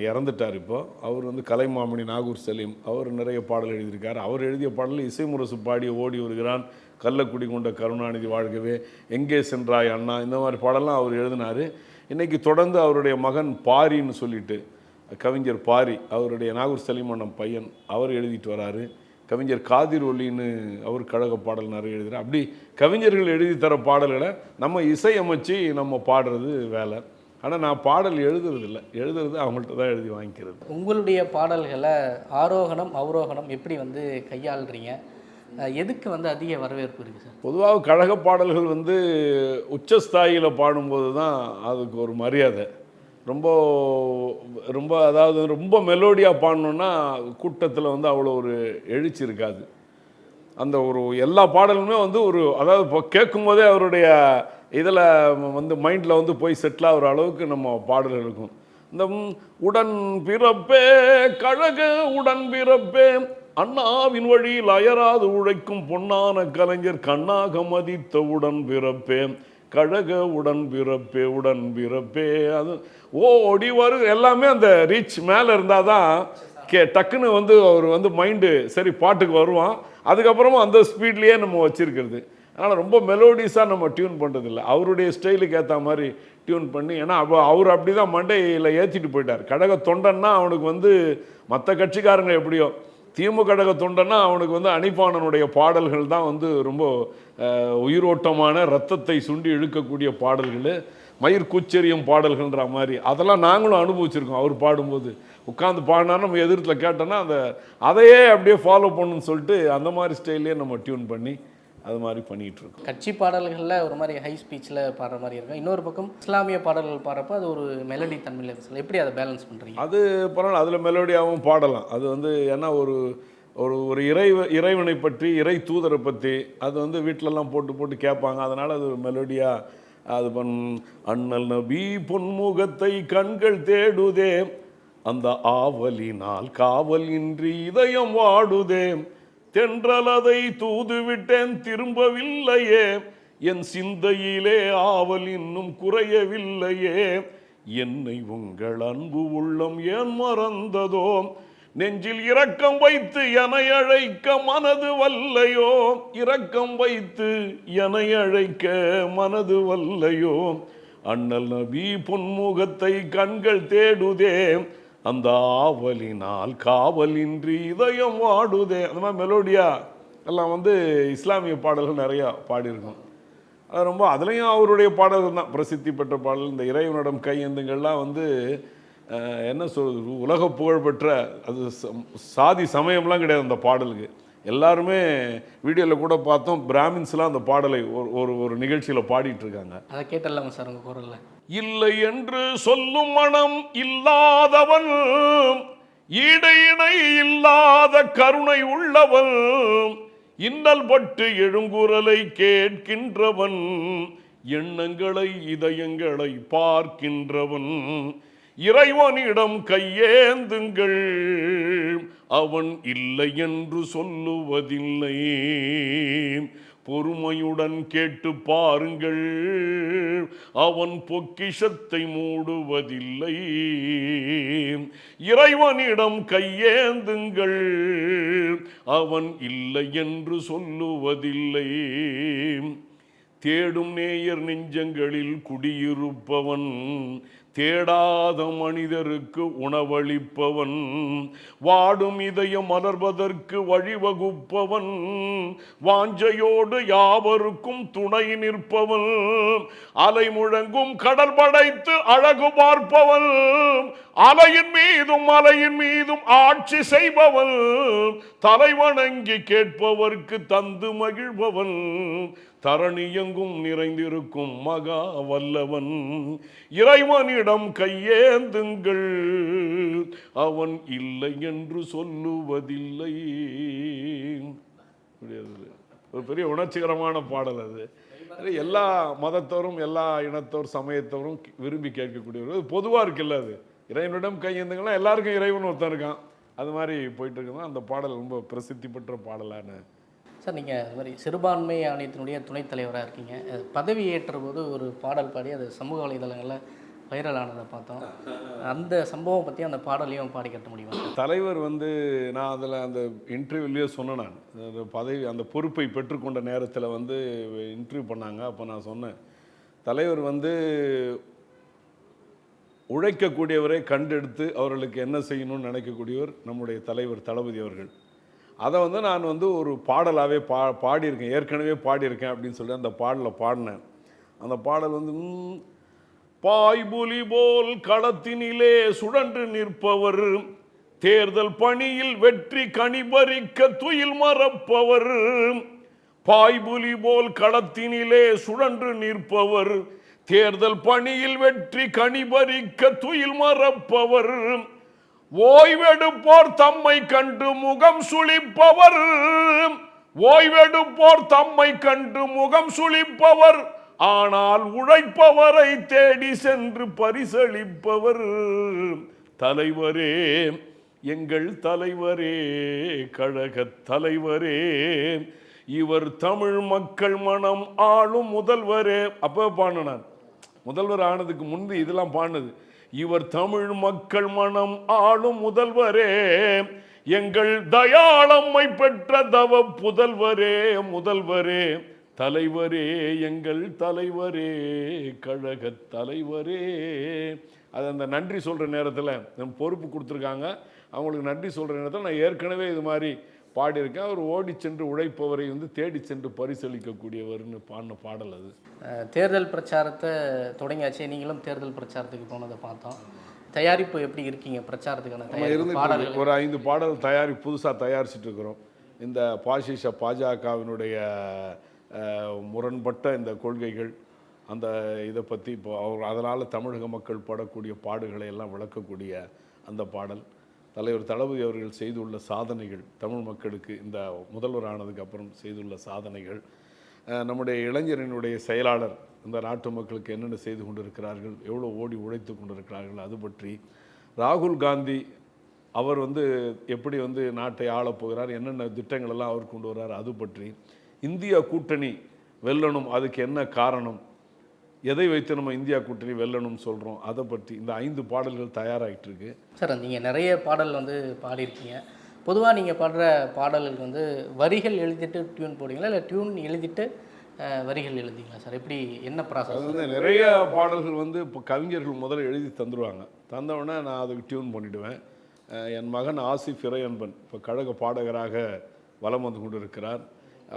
இறந்துட்டார் இப்போ, அவர் வந்து கலைமாமணி நாகூர் சலீம், அவர் நிறைய பாடல் எழுதியிருக்கார். அவர் எழுதிய பாடல் இசைமுரசு பாடிய ஓடி வருகிறான், கள்ளக்குடி கொண்ட கருணாநிதி வாழ்கவே, எங்கே சென்றாய் அண்ணா, இந்த மாதிரி பாடலாம் அவர் எழுதினார். இன்றைக்கி தொடர்ந்து அவருடைய மகன் பாரின்னு சொல்லிட்டு கவிஞர் பாரி, அவருடைய நாகூர் சலீம் அண்ணன் பையன், அவர் எழுதிட்டு வராரு. கவிஞர் காதிர் ஒலின்னு அவர் கழக பாடல் நிறைய எழுதுகிறார். அப்படி கவிஞர்கள் எழுதி தர பாடல்களை நம்ம இசையமைச்சு நம்ம பாடுறது வேலை. ஆனால் நான் பாடல் எழுதுறதில்லை, எழுதுறது அவங்கள்ட்ட தான் எழுதி வாங்கிக்கிறது. உங்களுடைய பாடல்களை ஆரோகணம் அவரோகணம் எப்படி வந்து கையாளுறீங்க? எதுக்கு வந்து அதிக வரவேற்பு இருக்குது சார்? பொதுவாக கழக பாடல்கள் வந்து உச்சஸ்தாயியில் பாடும்போது தான் அதுக்கு ஒரு மரியாதை. ரொம்ப ரொம்ப அதாவது ரொம்ப மெலோடியாக பாடணுன்னா கூட்டத்தில் வந்து அவ்வளோ ஒரு எழுச்சி இருக்காது. அந்த ஒரு எல்லா பாடலுமே வந்து ஒரு அதாவது இப்போ கேட்கும்போதே அவருடைய இதில் வந்து மைண்டில் வந்து போய் செட்டில் ஆகிற அளவுக்கு நம்ம பாடல்கள் இருக்கும். இந்த உடன் பிறப்பே கழக உடன் பிறப்பே அண்ணாவின் வழியில் அயராது உழைக்கும் பொன்னான கலைஞர் கண்ணாக மதித்த உடன் பிறப்பே கழக உடன் பிறப்பே உடன் பிறப்பே. அது ஓடி வரு எல்லாமே அந்த ரீச் மேலே இருந்தால் தான் டக்குன்னு வந்து அவர் வந்து மைண்டு சரி பாட்டுக்கு வருவான். அதுக்கப்புறமா அந்த ஸ்பீட்லேயே நம்ம வச்சுருக்கிறது. அதனால் ரொம்ப மெலோடிஸாக நம்ம டியூன் பண்ணுறதில்ல, அவருடைய ஸ்டைலுக்கு ஏற்ற மாதிரி டியூன் பண்ணி. ஏன்னா அவர் அப்படி தான் மண்டையில் ஏற்றிட்டு போயிட்டார். கழக தொண்டன்னா அவனுக்கு வந்து மற்ற கட்சிக்காரங்க எப்படியோ, திமுக கழக தொண்டன்னா அவனுக்கு வந்து அனிபானனுடைய பாடல்கள் தான் வந்து ரொம்ப உயிரோட்டமான ரத்தத்தை சுண்டி இழுக்கக்கூடிய பாடல்கள், மயிர் கூச்சரியம் பாடல்கள்ன்ற மாதிரி. அதெல்லாம் நாங்களும் அனுபவிச்சிருக்கோம். அவர் பாடும்போது உட்காந்து பாடினா நம்ம எதிர்த்தில் கேட்டோன்னா அதையே அப்படியே ஃபாலோ பண்ணணும்னு சொல்லிட்டு அந்த மாதிரி ஸ்டைல்லே நம்ம டியூன் பண்ணி அது மாதிரி பண்ணிகிட்டு இருக்கோம். கட்சி பாடல்களில் ஒரு மாதிரி ஹை ஸ்பீச்சில் பாடுற மாதிரி இருக்கும், இன்னொரு பக்கம் இஸ்லாமிய பாடல்கள் பாடுறப்போ அது ஒரு மெலடி தன்மையில் இருக்கும். எப்படி அதை பேலன்ஸ் பண்ணுறீங்க? அது பரவாயில்ல, அதில் மெலோடியாகவும் பாடலாம். அது வந்து ஏன்னா ஒரு ஒரு ஒரு இறைவனை பற்றி, இறை தூதரை பற்றி அது வந்து வீட்டிலலாம் போட்டு கேட்பாங்க. அதனால் அது ஒரு மெலோடியாக அது அண்ணல் நபி பொன்முகத்தை கண்கள் தேடுதே, அந்த ஆவலினால் காவல் இன்றி இதயம் வாடுதே, தென்றலதை தூதுவிட்டேன் திரும்பவில்லையே, என் சிந்தையிலே ஆவல் இன்னும் குறையவில்லையே, என்னை உங்கள் அன்பு உள்ளம் ஏன் மறந்ததோ, நெஞ்சில் இரக்கம் வைத்து எனை அழைக்க மனது வல்லையோ, இரக்கம் வைத்து எனை அழைக்க மனது வல்லையோ, அண்ணல் நபி பொன்முகத்தை கண்கள் தேடுதே, அந்த ஆவலினால் காவலின்றி இதயம் வாடுதே. அந்த மாதிரி மெலோடியா எல்லாம் வந்து இஸ்லாமிய பாடல்கள் நிறையா பாடியிருக்கோம். அது ரொம்ப அதுலேயும் அவருடைய பாடல்கள் தான் பிரசித்தி பெற்ற பாடல். இந்த இறைவனிடம் கையெந்துங்கள்லாம் வந்து என்ன சொல்றது, உலக புகழ்பெற்ற, அது சாதி சமயம்லாம் கிடையாது அந்த பாடலுக்கு. எல்லாருமே வீடியோவில் கூட பார்த்தோம், பிராமின்ஸ்லாம் அந்த பாடலை ஒரு நிகழ்ச்சியில் பாடிட்டு இருக்காங்க. அதை கேட்டலாமா சார் உங்கள் குரலில்? இல்லை என்று சொல்லும் மனம் இல்லாதவன், ஈடு இணை இல்லாத கருணை உள்ளவன், இன்னல் பட்டு எழுங்குரலை கேட்கின்றவன், எண்ணங்களை இதயங்களை பார்க்கின்றவன், இறைவனிடம் கையேந்துங்கள், அவன் இல்லை என்று சொல்லுவதில்லை, பொறுமையுடன் கேட்டு பாருங்கள், அவன் பொக்கிஷத்தை மூடுவதில்லை, இறைவனிடம் கையேந்துங்கள், அவன் இல்லை என்று சொல்லுவதில்லை, தேடும் நேயர் நெஞ்சங்களில் குடியிருப்பவன், தேடாத மனிதருக்கு உணவளிப்பவன், வாடும் இதயம் மலர்வதற்கு வழிவகுப்பவன், வாஞ்சையோடு யாவருக்கும் துணை நிற்பவன், அலை முழங்கும் கடல் படைத்து அழகு பார்ப்பவன், அலையின் மீதும் ஆட்சி செய்பவன், தலைவணங்கி கேட்பவர்க்கு தந்து மகிழ்பவன், தரணியெங்கும் நிறைந்திருக்கும் மகா வல்லவன், இறைவனிடம் கையேந்துங்கள், அவன் இல்லை என்று சொல்லுவதில்லை. ஒரு பெரிய உணர்ச்சிகரமான பாடல் அது. எல்லா மதத்தவரும் எல்லா இனத்தோர் சமயத்தவரும் விரும்பி கேட்கக்கூடியவர். பொதுவாக இருக்குல்ல, அது இறைவனிடம் கையேந்துங்கன்னா எல்லாருக்கும் இறைவன் ஒருத்தன் இருக்கான். அது மாதிரி போயிட்டு இருக்குன்னா அந்த பாடல் ரொம்ப பிரசித்தி பெற்ற பாடலான. சார், நீங்கள் அது மாதிரி சிறுபான்மை ஆணையத்தினுடைய துணைத் தலைவராக இருக்கீங்க. பதவி ஏற்ற போது ஒரு பாடல் பாடி அது சமூக வலைதளங்களில் வைரலானதை பார்த்தோம். அந்த சம்பவம் பற்றி அந்த பாடலையும் பாடி கட்ட முடியுமா? தலைவர் வந்து நான் அதில் அந்த இன்டர்வியூலேயே சொன்னேன். நான் அந்த பதவி அந்த பொறுப்பை பெற்றுக்கொண்ட நேரத்தில் வந்து இன்டர்வியூ பண்ணாங்க. அப்போ நான் சொன்னேன், தலைவர் வந்து உழைக்கக்கூடியவரை கண்டெடுத்து அவர்களுக்கு என்ன செய்யணும்னு நினைக்கக்கூடியவர் நம்முடைய தலைவர் தளபதி அவர்கள். அதை வந்து நான் வந்து ஒரு பாடலாகவே பாடியிருக்கேன், ஏற்கனவே பாடியிருக்கேன் அப்படின்னு சொல்லி அந்த பாடலில் பாடினேன். அந்த பாடல் வந்து பாய்புலி போல் களத்தினிலே சுழன்று நிற்பவர், தேர்தல் பணியில் வெற்றி கனிபறிக்க துயில் மறப்பவர். பாய்புலி போல் களத்தினிலே சுழன்று நிற்பவர், தேர்தல் பணியில் வெற்றி கனிபறிக்க துயில் மறப்பவர். ஓய்வெடுப்போர் தம்மை கண்டு முகம் சுளிப்பவர், ஓய்வெடுப்போர் தம்மை கண்டு முகம் சுளிப்பவர், ஆனால் உழைப்பவரை தேடி சென்று பரிசளிப்பவர். தலைவரே, எங்கள் தலைவரே, கழக தலைவரே, இவர் தமிழ் மக்கள் மனம் ஆளும் முதல்வரே. அப்போ பாடினான், முதல்வர் ஆனதுக்கு முன்பு இதெல்லாம் பாடினது. இவர் தமிழ் மக்கள் மனம் ஆளும் முதல்வரே, எங்கள் தயாளம்மை பெற்ற தவ புதல்வரே, முதல்வரே, தலைவரே, எங்கள் தலைவரே, கழக தலைவரே. அது அந்த நன்றி சொல்கிற நேரத்தில் நம்ம பொறுப்பு கொடுத்துருக்காங்க, அவங்களுக்கு நன்றி சொல்கிற நேரத்தில் நான் ஏற்கனவே இது மாதிரி பாடியிருக்கேன். அவர் ஓடி சென்று உழைப்பவரை வந்து தேடி சென்று பரிசளிக்கக்கூடியவர்னு பாடின பாடல் அது. தேர்தல் பிரச்சாரத்தை தொடங்கியாச்சு, நீங்களும் தேர்தல் பிரச்சாரத்துக்கு போனதை பார்த்தோம். தயாரிப்பு எப்படி இருக்கீங்க பிரச்சாரத்துக்கான இருந்து? ஒரு 5 பாடல் புதுசாக தயாரிச்சுட்டு இருக்கிறோம். இந்த பாஜகவினுடைய முரண்பட்ட இந்த கொள்கைகள், அந்த இதை பற்றி இப்போ அதனால் தமிழக மக்கள் படக்கூடிய பாடுகளை எல்லாம் விளக்கக்கூடிய அந்த பாடல். தலைவர் தளபதி அவர்கள் செய்துள்ள சாதனைகள், தமிழ் மக்களுக்கு இந்த முதல்வர் ஆனதுக்கு அப்புறம் செய்துள்ள சாதனைகள், நம்முடைய இளைஞரினுடைய செயலாளர் இந்த நாட்டு மக்களுக்கு என்னென்ன செய்து கொண்டிருக்கிறார்கள், எவ்வளோ ஓடி உழைத்து கொண்டிருக்கிறார்கள், அது பற்றி. ராகுல் காந்தி அவர் வந்து எப்படி வந்து நாட்டை ஆளப்போகிறார், என்னென்ன திட்டங்கள் எல்லாம் அவர் கொண்டு வர்றார், அது பற்றி. இந்தியா கூட்டணி வெல்லணும், அதுக்கு என்ன காரணம், எதை வைத்து நம்ம இந்தியா கூட்டணி வெல்லணும்னு சொல்கிறோம், அதை பற்றி இந்த 5 பாடல்கள் தயாராகிட்டு இருக்கு. சார், நீங்கள் நிறைய பாடல் வந்து பாடியிருக்கீங்க. பொதுவாக நீங்கள் பாடுற பாடல்களுக்கு வந்து வரிகள் எழுதிட்டு டியூன் போடுவீங்களா, இல்லை டியூன் எழுதிட்டு வரிகள் எழுதிங்களா சார்? எப்படி, என்ன ப்ராசஸ்? அது வந்து நிறைய பாடல்கள் வந்து இப்போ கவிஞர்கள் முதல்ல எழுதி தந்துடுவாங்க, தந்தவுடனே நான் அதுக்கு டியூன் பண்ணிவிடுவேன். என் மகன் ஆசிஃப் இறையன்பன் இப்போ கழக பாடகராக வலம் வந்து கொண்டு இருக்கிறார்.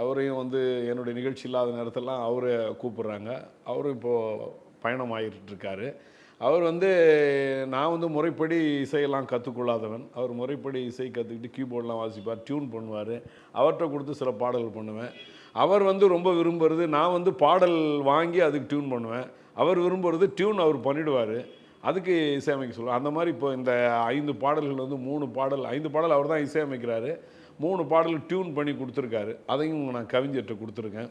அவரையும் வந்து என்னுடைய நிகழ்ச்சி இல்லாத நேரத்திலாம் அவரை கூப்பிட்றாங்க. அவரும் இப்போது பயணம் ஆகிட்டுருக்காரு. அவர் வந்து நான் வந்து முறைப்படி இசையெல்லாம் கற்றுக்கொள்ளாதவன். அவர் முறைப்படி இசை கற்றுக்கிட்டு கீபோர்டெலாம் வாசிப்பார், டியூன் பண்ணுவார். அவர்கிட்ட கொடுத்து சில பாடல்கள் பண்ணுவேன். அவர் வந்து ரொம்ப விரும்புகிறது, நான் வந்து பாடல் வாங்கி அதுக்கு டியூன் பண்ணுவேன். அவர் விரும்புகிறது டியூன் அவர் பண்ணிவிடுவார், அதுக்கு இசையமைக்க சொல்லுவார். அந்த மாதிரி இப்போ இந்த 5 பாடல்கள் வந்து 3 பாடல் 5 பாடல் அவர் தான் இசையமைக்கிறாரு, 3 பாடல் டியூன் பண்ணி கொடுத்துருக்காரு. அதையும் நான் கவிஞர்கிட்ட கொடுத்துருக்கேன்.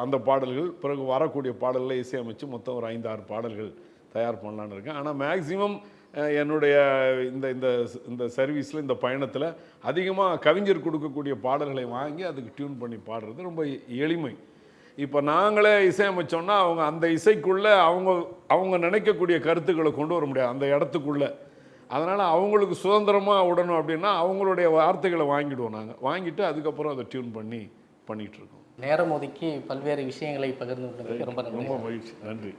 அந்த பாடல்கள் பிறகு வரக்கூடிய பாடலில் இசையமைச்சு மொத்தம் ஒரு 5-6 பாடல்கள் தயார் பண்ணலான்னு இருக்கேன். ஆனால் மேக்ஸிமம் என்னுடைய இந்த சர்வீஸில், இந்த பயணத்தில் அதிகமாக கவிஞர் கொடுக்கக்கூடிய பாடல்களை வாங்கி அதுக்கு டியூன் பண்ணி பாடுறது ரொம்ப எளிமை. இப்போ நாங்களே இசையமைச்சோன்னா அவங்க அந்த இசைக்குள்ளே அவங்க நினைக்கக்கூடிய கருத்துக்களை கொண்டு வர முடியாது அந்த இடத்துக்குள்ளே. அதனால் அவங்களுக்கு சுதந்திரமாக விடணும் அப்படின்னா அவங்களுடைய வார்த்தைகளை வாங்கிடுவோம். நாங்கள் வாங்கிட்டு அதுக்கப்புறம் அதை டியூன் பண்ணிகிட்ருக்கோம். நேரம் ஒதுக்கி பல்வேறு விஷயங்களை பகிர்ந்து ரொம்ப மகிழ்ச்சி. நன்றி.